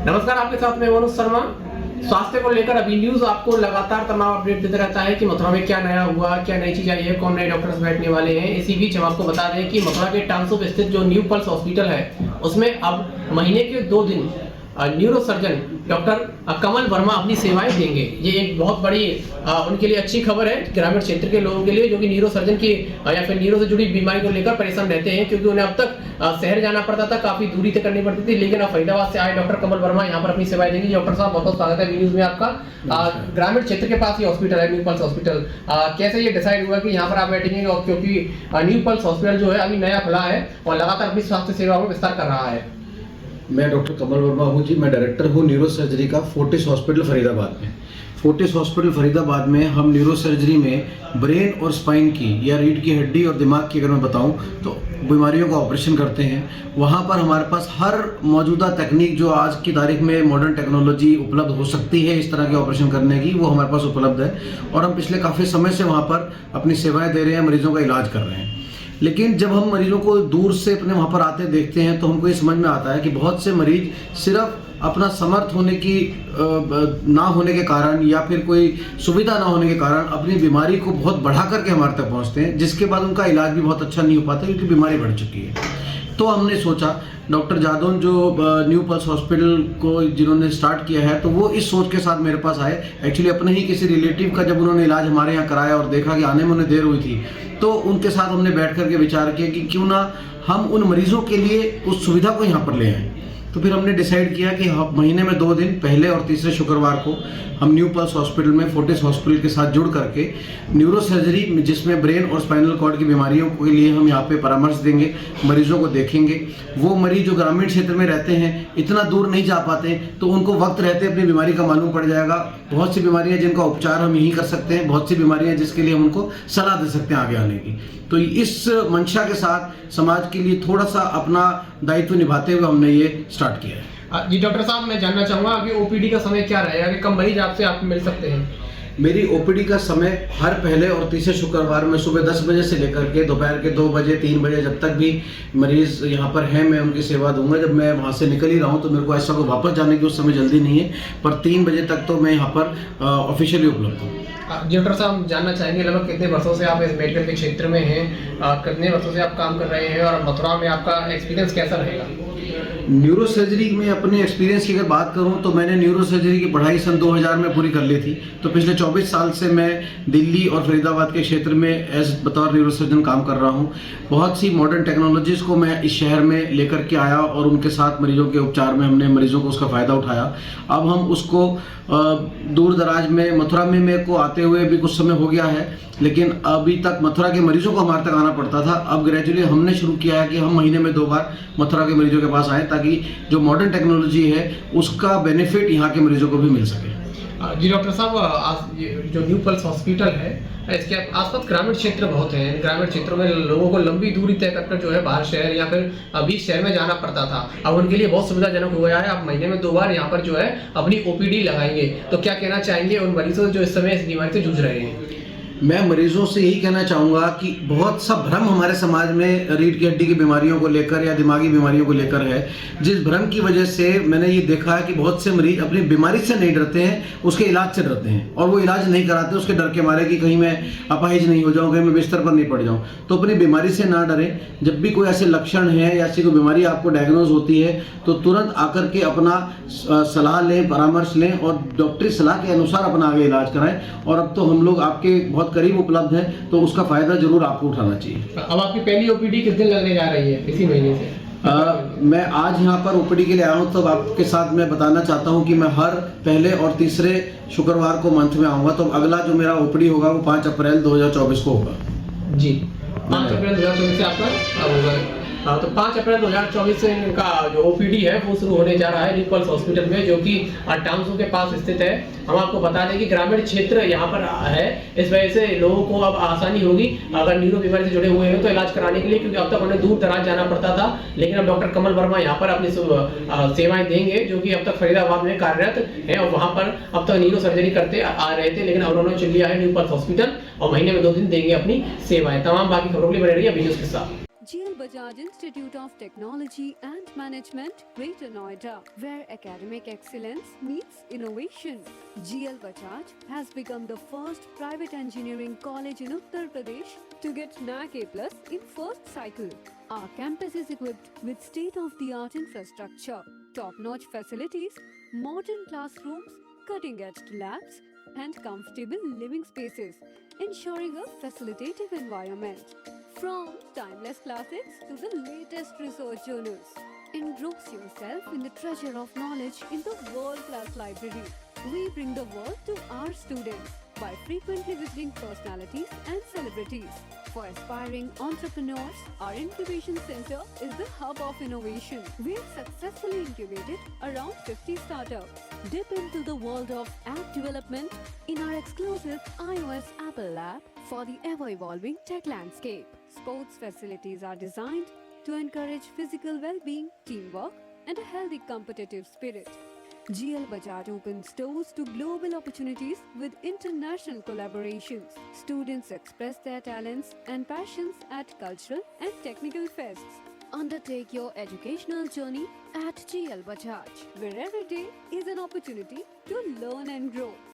नमस्कार, आपके साथ मैं मनोज शर्मा। स्वास्थ्य को लेकर अभी न्यूज आपको लगातार तमाम अपडेट देता रहता है कि मथुरा में क्या नया हुआ, क्या नई चीज आई है, कौन नए डॉक्टर्स बैठने वाले हैं। इसी बीच हम आपको बता दें कि मथुरा के टाउनशिप स्थित जो न्यू पल्स हॉस्पिटल है उसमें अब महीने के 2 दिन न्यूरो सर्जन डॉक्टर कमल वर्मा अपनी सेवाएं देंगे। ये एक बहुत बड़ी उनके लिए अच्छी खबर है ग्रामीण क्षेत्र के लोगों के लिए, जो कि न्यूरो सर्जन की या फिर न्यूरो से जुड़ी बीमारी को लेकर परेशान रहते हैं, क्योंकि उन्हें अब तक शहर जाना पड़ता था, काफी दूरी तय करनी पड़ती थी। लेकिन अब फरीदाबाद से आए डॉक्टर कमल वर्मा यहाँ पर अपनी सेवाएं देंगे। डॉक्टर साहब, बहुत बहुत स्वागत है न्यूज में आपका। ग्रामीण क्षेत्र के पास ये हॉस्पिटल है न्यू पल्स हॉस्पिटल, कैसे ये डिसाइड हुआ कि यहाँ पर आप बैठेंगे? और क्योंकि न्यू पल्स हॉस्पिटल जो है अभी नया खुला है और लगातार अपनी स्वास्थ्य सेवाओं में विस्तार कर रहा है। मैं डॉक्टर कमल वर्मा हूँ जी। मैं डायरेक्टर हूँ न्यूरो सर्जरी का फोर्टिस हॉस्पिटल फरीदाबाद में। फोर्टिस हॉस्पिटल फरीदाबाद में हम न्यूरो सर्जरी में ब्रेन और स्पाइन की या रीढ़ की हड्डी और दिमाग की अगर मैं बताऊं तो बीमारियों का ऑपरेशन करते हैं। वहाँ पर हमारे पास हर मौजूदा तकनीक जो आज की तारीख में मॉडर्न टेक्नोलॉजी उपलब्ध हो सकती है इस तरह के ऑपरेशन करने की, वो हमारे पास उपलब्ध है और हम पिछले काफ़ी समय से वहाँ पर अपनी सेवाएँ दे रहे हैं, मरीजों का इलाज कर रहे हैं। लेकिन जब हम मरीजों को दूर से अपने वहाँ पर आते देखते हैं तो हमको ये समझ में आता है कि बहुत से मरीज सिर्फ अपना समर्थ होने की ना होने के कारण या फिर कोई सुविधा ना होने के कारण अपनी बीमारी को बहुत बढ़ा करके हमारे तक पहुँचते हैं, जिसके बाद उनका इलाज भी बहुत अच्छा नहीं हो पाता क्योंकि बीमारी बढ़ चुकी है। तो हमने सोचा डॉक्टर जादौन जो न्यू पल्स हॉस्पिटल को जिन्होंने स्टार्ट किया है, तो वो इस सोच के साथ मेरे पास आए। एक्चुअली अपने ही किसी रिलेटिव का जब उन्होंने इलाज हमारे यहाँ कराया और देखा कि आने में उन्हें देर हुई थी, तो उनके साथ हमने बैठ करके विचार किया कि क्यों ना हम उन मरीजों के लिए उस सुविधा को यहाँ पर ले आएँ। तो फिर हमने डिसाइड किया कि महीने में 2 दिन, पहले और तीसरे शुक्रवार को हम न्यू पल्स हॉस्पिटल में फोर्टिस हॉस्पिटल के साथ जुड़ करके न्यूरो सर्जरी जिसमें ब्रेन और स्पाइनल कॉर्ड की बीमारियों के लिए हम यहाँ पे परामर्श देंगे, मरीजों को देखेंगे। वो मरीज जो ग्रामीण क्षेत्र में रहते हैं, इतना दूर नहीं जा पाते, तो उनको वक्त रहते अपनी बीमारी का मालूम पड़ जाएगा। बहुत सी बीमारियाँ जिनका उपचार हम यहीं कर सकते हैं, बहुत सी बीमारियाँ जिसके लिए हम उनको सलाह दे सकते हैं आगे आने की। तो इस मंशा के साथ समाज के लिए थोड़ा सा अपना दायित्व निभाते हुए हमने ये स्टार्ट किया है। जी डॉक्टर साहब, मैं जानना चाहूँगा कि ओपीडी का समय क्या रहेगा, कि कब मरीज आपसे आप मिल सकते हैं? मेरी ओपीडी का समय हर पहले और तीसरे शुक्रवार में सुबह 10 बजे से लेकर के दोपहर के 2 बजे 3 बजे जब तक भी मरीज यहाँ पर हैं, मैं उनकी सेवा दूंगा। जब मैं वहाँ से निकल ही रहा हूँ तो मेरे को ऐसा को वापस जाने की उस समय जल्दी नहीं है, पर 3 बजे तक तो मैं यहाँ पर ऑफिशियली उपलब्ध हूँ। जी डॉक्टर साहब, जानना चाहेंगे लगभग कितने वर्षों से आप इस मेडिकल के क्षेत्र में हैं, कितने वर्षों से आप काम कर रहे हैं और मथुरा में आपका एक्सपीरियंस कैसा रहेगा? न्यूरो सर्जरी में अपने एक्सपीरियंस की अगर बात करूं तो मैंने न्यूरो सर्जरी की पढ़ाई सन 2000 में पूरी कर ली थी। तो पिछले 24 साल से मैं दिल्ली और फरीदाबाद के क्षेत्र में बतौर न्यूरो सर्जन काम कर रहा हूं। बहुत सी मॉडर्न टेक्नोलॉजीज़ को मैं इस शहर में लेकर के आया और उनके साथ मरीजों के उपचार में हमने मरीजों को उसका फ़ायदा उठाया। अब हम उसको दूर दराज में मथुरा में मेरे को आते हुए भी कुछ समय हो गया है, लेकिन अभी तक मथुरा के मरीजों को हमारे तक आना पड़ता था। अब ग्रेजुअली हमने शुरू किया है कि हम महीने में 2 बार मथुरा के मरीजों के पास आएँ, ताकि जो मॉडर्न टेक्नोलॉजी है उसका बेनिफिट यहाँ के मरीजों को भी मिल सके। जी डॉक्टर साहब, जो न्यू पल्स हॉस्पिटल है इसके आसपास ग्रामीण क्षेत्र बहुत हैं। ग्रामीण क्षेत्रों में लोगों को लंबी दूरी तय कर जो है बाहर शहर या फिर बीच शहर में जाना पड़ता था, अब उनके लिए बहुत सुविधाजनक हो गया है। आप महीने में 2 बार यहाँ पर जो है अपनी ओपीडी लगाएंगे, तो क्या कहना चाहेंगे उन मरीजों जो इस समय इस बीमारी से जूझ रहे हैं? मैं मरीजों से यही कहना चाहूँगा कि बहुत सा भ्रम हमारे समाज में रीढ़ की हड्डी की बीमारियों को लेकर या दिमागी बीमारियों को लेकर है, जिस भ्रम की वजह से मैंने ये देखा है कि बहुत से मरीज अपनी बीमारी से नहीं डरते हैं, उसके इलाज से डरते हैं और वो इलाज नहीं कराते उसके डर के मारे कि कहीं मैं अपाहिज नहीं हो जाऊँ, कहीं मैं बिस्तर पर नहीं पड़ जाऊँ। तो अपनी बीमारी से ना डरें। जब भी कोई ऐसे लक्षण है या ऐसी कोई बीमारी आपको डायग्नोज होती है तो तुरंत आकर के अपना सलाह लें, परामर्श लें और डॉक्टरी सलाह के अनुसार अपना आगे इलाज कराएं। और अब तो हम लोग आपके बहुत करीब उपलब्ध है, तो उसका फायदा जरूर आपको उठाना चाहिए। अब आपकी पहली ओपीडी किस दिन लगने जा रही है इसी महीने से? मैं आज यहाँ पर ओपीडी के लिए आया हूँ, तो आपके साथ मैं बताना चाहता हूँ कि मैं हर पहले और तीसरे शुक्रवार को मंथ में आऊँगा। तो अगला जो मेरा ओपीडी होगा वो 5 अप्रैल 2024 को होगा। जी 5 अप्रैल 2024 से आपका होगा। तो 5 अप्रैल 2024 से इनका जो ओपीडी है वो शुरू होने जा रहा है न्यू पल्स हॉस्पिटल में, जो कि टाउनशिप के पास स्थित है। हम आपको बता दें कि ग्रामीण क्षेत्र यहाँ पर है, इस वजह से लोगों को अब आसानी होगी अगर न्यूरो बीमारी से जुड़े हुए हैं तो इलाज कराने के लिए, क्योंकि अब तक उन्हें दूर दराज जाना पड़ता था। लेकिन अब डॉक्टर कमल वर्मा यहाँ पर अपनी सेवाएं देंगे, जो कि अब तक फरीदाबाद में कार्यरत है और वहाँ पर अब तक न्यूरो सर्जरी करते आ रहे थे, लेकिन अब उन्होंने चुन लिया है न्यू पल्स हॉस्पिटल और महीने में 2 दिन देंगे अपनी सेवाएं। तमाम बाकी खबरों के लिए बने रहिए अभी न्यूज़ के साथ। GL Bajaj Institute of Technology and Management, Greater Noida, where academic excellence meets innovation. GL Bajaj has become the first private engineering college in Uttar Pradesh to get NAC A+ in first cycle. Our campus is equipped with state-of-the-art infrastructure, top-notch facilities, modern classrooms, cutting-edge labs, and comfortable living spaces, ensuring a facilitative environment. From timeless classics to the latest research journals, engross yourself in the treasure of knowledge in the world-class library. We bring the world to our students by frequently visiting personalities and celebrities. For aspiring entrepreneurs, our incubation center is the hub of innovation. We have successfully incubated around 50 startups. Dip into the world of app development in our exclusive iOS Apple Lab for the ever-evolving tech landscape. Sports facilities are designed to encourage physical well-being, teamwork, and a healthy competitive spirit. GL Bajaj opens doors to global opportunities with international collaborations. Students express their talents and passions at cultural and technical fests. Undertake your educational journey at GL Bajaj, where every day is an opportunity to learn and grow.